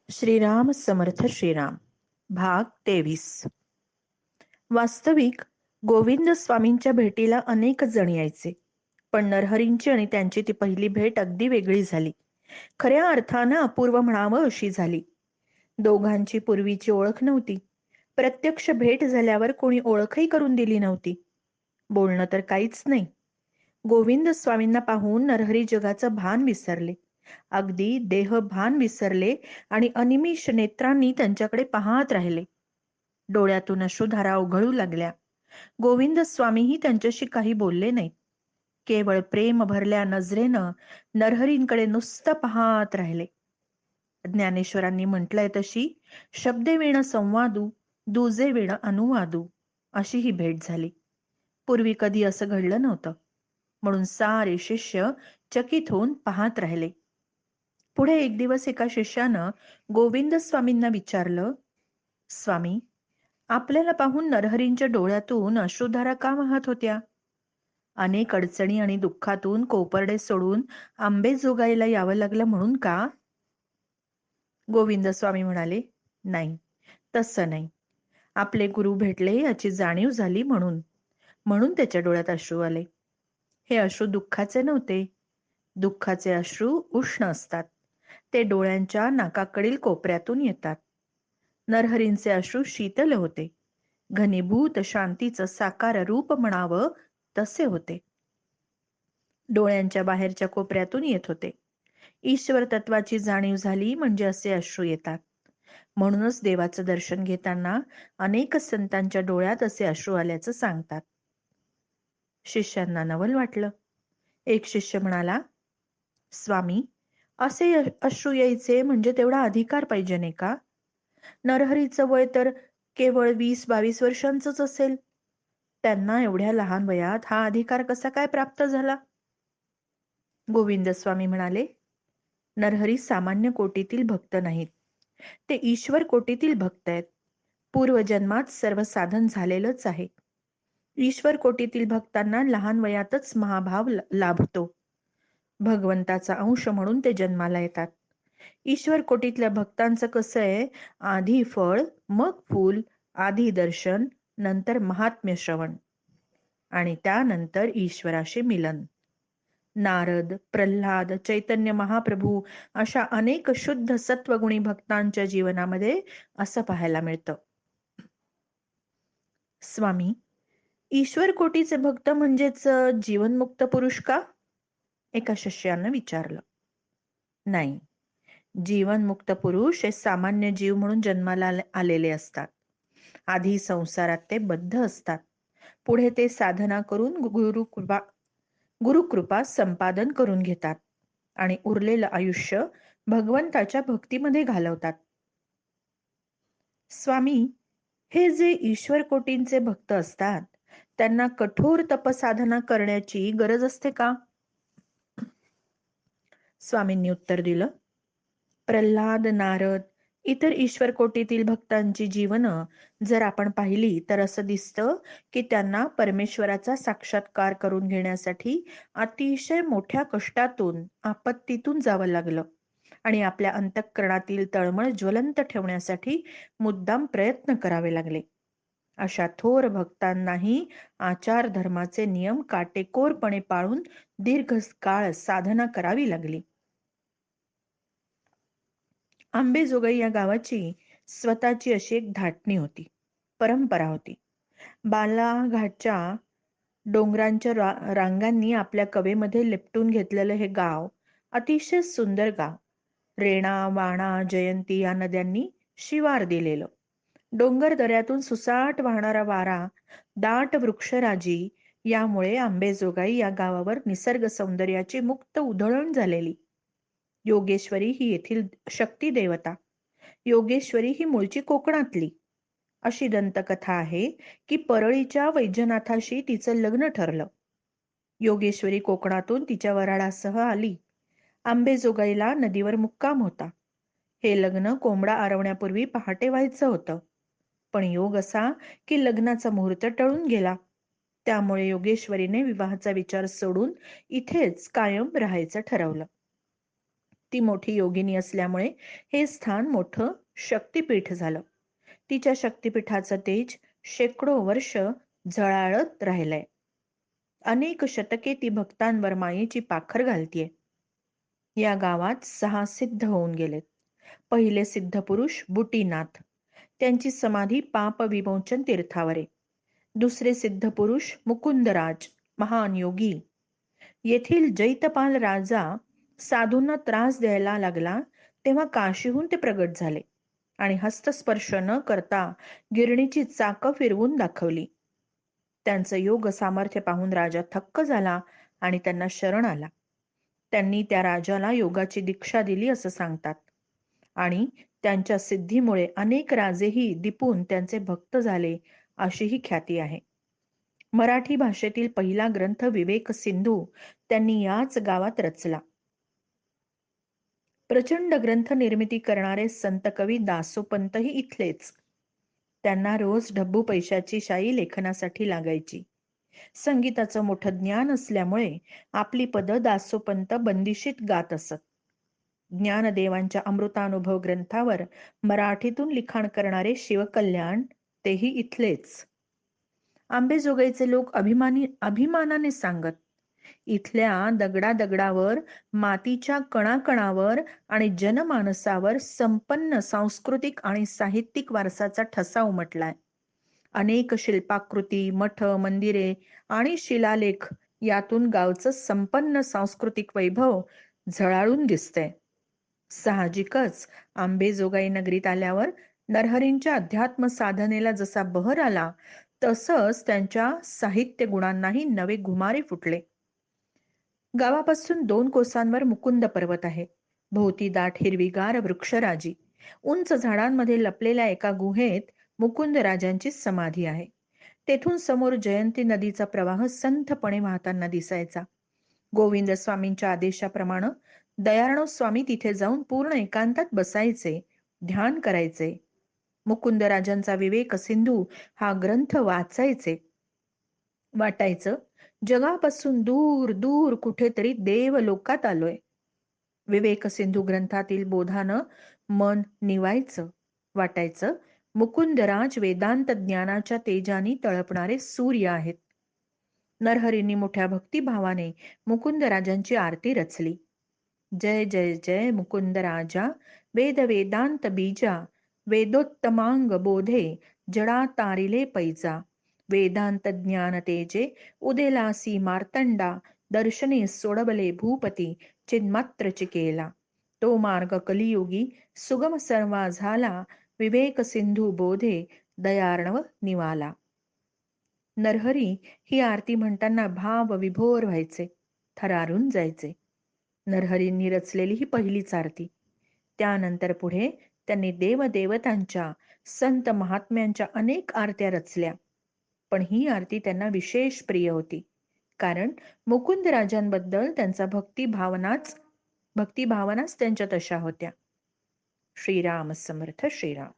श्रीराम समर्थ श्रीराम भाग 23. वास्तविक गोविंद स्वामींच्या भेटीला अनेक जण यायचे, पण नरहरींची आणि त्यांची ती पहिली भेट अगदी वेगळी झाली. खऱ्या अर्थानं अपूर्व म्हणावं अशी झाली. दोघांची पूर्वीची ओळख नव्हती. प्रत्यक्ष भेट झाल्यावर कोणी ओळखही करून दिली नव्हती. बोलणं तर काहीच नाही. गोविंद स्वामींना पाहून नरहरी जगाचं भान विसरले, अगदी देहभान विसरले आणि अनिमिष नेत्रांनी त्यांच्याकडे पाहत राहिले. डोळ्यातून अश्रुधारा ओघळू लागल्या. गोविंद स्वामीही त्यांच्याशी काही बोलले नाहीत. केवळ प्रेम भरल्या नजरेनं नरहरींकडे नुसतं पाहत राहिले. ज्ञानेश्वरांनी म्हटलंय तशी शब्दे विण संवादू, दुजे विण अनुवादू अशी ही भेट झाली. पूर्वी कधी असं घडलं नव्हतं, म्हणून सारे शिष्य चकित होऊन पाहत राहिले. पुढे एक दिवस एका शिष्यानं गोविंद स्वामींना विचारलं, स्वामी, आपल्याला पाहून नरहरींच्या डोळ्यातून अश्रुधारा का वाहत होत्या? अनेक अडचणी आणि दुःखातून कोपर्डे सोडून आंबेजोगाईला यावं लागलं म्हणून का? गोविंद स्वामी म्हणाले, नाही, तसं नाही. आपले गुरु भेटले याची जाणीव झाली म्हणून म्हणून त्याच्या डोळ्यात अश्रू आले. हे अश्रू दुःखाचे नव्हते. दुःखाचे अश्रू उष्ण असतात. ते डोळ्यांच्या नाकाकडील कोपऱ्यातून येतात. नरहरींचे अश्रू शीतल होते. घनीभूत शांतीचं साकार रूप म्हणावं तसे होते. डोळ्यांच्या बाहेरच्या कोपऱ्यातून येत होते. ईश्वर तत्वाची जाणीव झाली म्हणजे असे अश्रू येतात. म्हणूनच देवाचं दर्शन घेताना अनेक संतांच्या डोळ्यात असे अश्रू आल्याचं सांगतात. शिष्यांना नवल वाटलं. एक शिष्य म्हणाला, स्वामी, असे अश्रू यायचे म्हणजे तेवढा अधिकार पाहिजे नाही का? नरहरीचं वय तर केवळ 20-22 वर्षांचंच असेल. त्यांना एवढ्या लहान वयात हा अधिकार कसा काय प्राप्त झाला? गोविंद स्वामी म्हणाले, नरहरी सामान्य कोटीतील भक्त नाहीत. ते ईश्वर कोटीतील भक्त आहेत. पूर्वजन्मात सर्व साधन झालेलंच आहे. ईश्वर कोटीतील भक्तांना लहान वयातच महाभाव लाभतो. भगवंताचा अंश म्हणून ते जन्माला येतात. ईश्वर कोटीतल्या भक्तांचं कसं आहे, आधी फळ मग फूल, आधी दर्शन नंतर महात्म्य श्रवण आणि त्यानंतर ईश्वराशी मिलन. नारद, प्रल्हाद, चैतन्य महाप्रभू अशा अनेक शुद्ध सत्वगुणी भक्तांच्या जीवनामध्ये असं पाहायला मिळतं. स्वामी, ईश्वर कोटीचे भक्त म्हणजेच जीवनमुक्त पुरुष का? एका शिष्यानं विचारलं. नाही, जीवनमुक्त पुरुष हे सामान्य जीव म्हणून जन्माला आलेले असतात. आधी संसारात ते बद्ध असतात. पुढे ते साधना करून गुरुकृपा संपादन करून घेतात आणि उरलेलं आयुष्य भगवंताच्या भक्तीमध्ये घालवतात. स्वामी, हे जे ईश्वर कोटींचे भक्त असतात त्यांना कठोर तपसाधना करण्याची गरज असते का? स्वामींनी उत्तर दिलं, प्रल्हाद, नारद, इतर ईश्वर कोटीतील भक्तांची जीवनं जर आपण पाहिली तर असं दिसतं की त्यांना परमेश्वराचा साक्षात्कार करून घेण्यासाठी अतिशय मोठ्या कष्टातून, आपत्तीतून जावं लागलं आणि आपल्या अंतःकरणातील तळमळ ज्वलंत ठेवण्यासाठी मुद्दाम प्रयत्न करावे लागले. अशा थोर भक्तांनाही आचार धर्माचे नियम काटेकोरपणे पाळून दीर्घकाळ साधना करावी लागली. आंबेजोगाई या गावाची स्वतःची अशी एक धाटणी होती, परंपरा होती. बालाघाटच्या डोंगरांच्या रांगांनी आपल्या कवेमध्ये लिपटून घेतलेलं हे गाव अतिशय सुंदर गाव. रेणा, वाणा, जयंती या नद्यांनी शिवार दिलेलं. डोंगर दऱ्यातून सुसाट वाहणारा वारा, दाट वृक्षराजी यामुळे आंबेजोगाई या गावावर निसर्ग सौंदर्याची मुक्त उधळण झालेली. योगेश्वरी ही येथील शक्ती देवता. योगेश्वरी ही मूळची कोकणातली. अशी दंतकथा आहे की परळीच्या वैजनाथाशी तिचं लग्न ठरलं. योगेश्वरी कोकणातून तिच्या वराडासह आली. आंबेजोगाईला नदीवर मुक्काम होता. हे लग्न कोंबडा आरवण्यापूर्वी पहाटे व्हायचं होतं. पण योग असा की लग्नाचा मुहूर्त टळून गेला. त्यामुळे योगेश्वरीने विवाहाचा विचार सोडून इथेच कायम राहायचं ठरवलं. ती मोठी योगिनी असल्यामुळे हे स्थान मोठं शक्तिपीठ झालं. तिच्या शक्तिपीठाचं तेज शेकडो वर्ष झळाळत राहिलंय. अनेक शतके ती भक्तांवर मायेची पाखर घालतीये. या गावात 6 सिद्ध होऊन गेलेत. पहिले सिद्ध पुरुष बुटीनाथ, त्यांची समाधी पाप विमोचन तीर्थावर आहे. दुसरे सिद्ध पुरुष मुकुंदराज, महान योगी. येथील जैतपाल राजा साधूंना त्रास द्यायला लागला तेव्हा काशीहून ते प्रगट झाले आणि हस्तस्पर्श न करता गिरणीची चाकं फिरवून दाखवली. त्यांचं योग सामर्थ्य पाहून राजा थक्क झाला आणि त्यांना शरण आला. त्यांनी त्या राजाला योगाची दीक्षा दिली असं सांगतात आणि त्यांच्या सिद्धीमुळे अनेक राजेही दिपून त्यांचे भक्त झाले अशीही ख्याती आहे. मराठी भाषेतील पहिला ग्रंथ विवेक सिंधू त्यांनी याच गावात रचला. प्रचंड ग्रंथ निर्मिती करणारे संत कवी दासोपंतही इथलेच. त्यांना रोज ढब्बू पैशाची शाई लेखनासाठी लागायची. संगीताचं मोठं ज्ञान असल्यामुळे आपली पदं दासोपंत बंदिशीत गात असत. ज्ञानदेवांच्या अमृतानुभव ग्रंथावर मराठीतून लिखाण करणारे शिवकल्याण तेही इथलेच. आंबेजोगाईचे लोक अभिमानाने सांगत, इथल्या दगडादगडावर, मातीच्या कणाकणावर आणि जनमानसावर संपन्न सांस्कृतिक आणि साहित्यिक वारसाचा ठसा उमटलाय. अनेक शिल्पाकृती, मठ, मंदिरे आणि शिलालेख यातून गावचं संपन्न सांस्कृतिक वैभव झळाळून दिसतंय. साहजिकच आंबेजोगाई नगरीत आल्यावर नरहरींच्या अध्यात्म साधनेला जसा बहर आला, तसंच त्यांच्या साहित्य गुणांनाही नवे घुमारे फुटले. गावापासून 2 कोसांवर मुकुंद पर्वत आहे. भोवती दाट हिरवीगार वृक्षराजी. उंच झाडांमध्ये लपलेल्या एका गुहेत मुकुंदराजांची समाधी आहे. तेथून समोर जयंती नदीचा प्रवाह संथपणे वाहताना दिसायचा. गोविंद स्वामींच्या आदेशाप्रमाणे दयार्णव स्वामी तिथे जाऊन पूर्ण एकांतात बसायचे, ध्यान करायचे. मुकुंदराजांचा विवेक सिंधू हा ग्रंथ वाचायचे. वाटायचं जगापासून दूर दूर कुठेतरी देवलोकात आलोय. विवेक सिंधू ग्रंथातील बोधानं मन निवायचं. वाटायचं मुकुंदराज वेदांत ज्ञानाच्या तेजाने तळपणारे सूर्य आहेत. नरहरींनी मोठ्या भक्तिभावाने मुकुंदराजांची आरती रचली. जय जय जय मुकुंदराजा, वेद वेदांत बीजा, वेदोत्तमांग बोधे, जडा तारिले पैजा, वेदांत ज्ञान तेजे, उदेलासी मार्तंडा, दर्शने सोडबले भूपती, चिन्मात्र चिकेला. तो मार्ग कलियुगी सुगम सर्वा झाला, विवेक सिंधू बोधे, दयार्णव निवाला. नरहरी ही आरती म्हणताना भाव विभोर व्हायचे, थरारून जायचे. नरहरींनी रचलेली ही पहिलीच आरती. त्यानंतर पुढे त्यांनी देवदेवतांच्या, संत महात्म्यांच्या अनेक आरत्या रचल्या. पण ही आरती त्यांना विशेष प्रिय होती, कारण मुकुंदराजांबद्दल त्यांचा भक्तिभावनाच त्यांच्या तशा होत्या. श्रीराम समर्थ श्रीराम.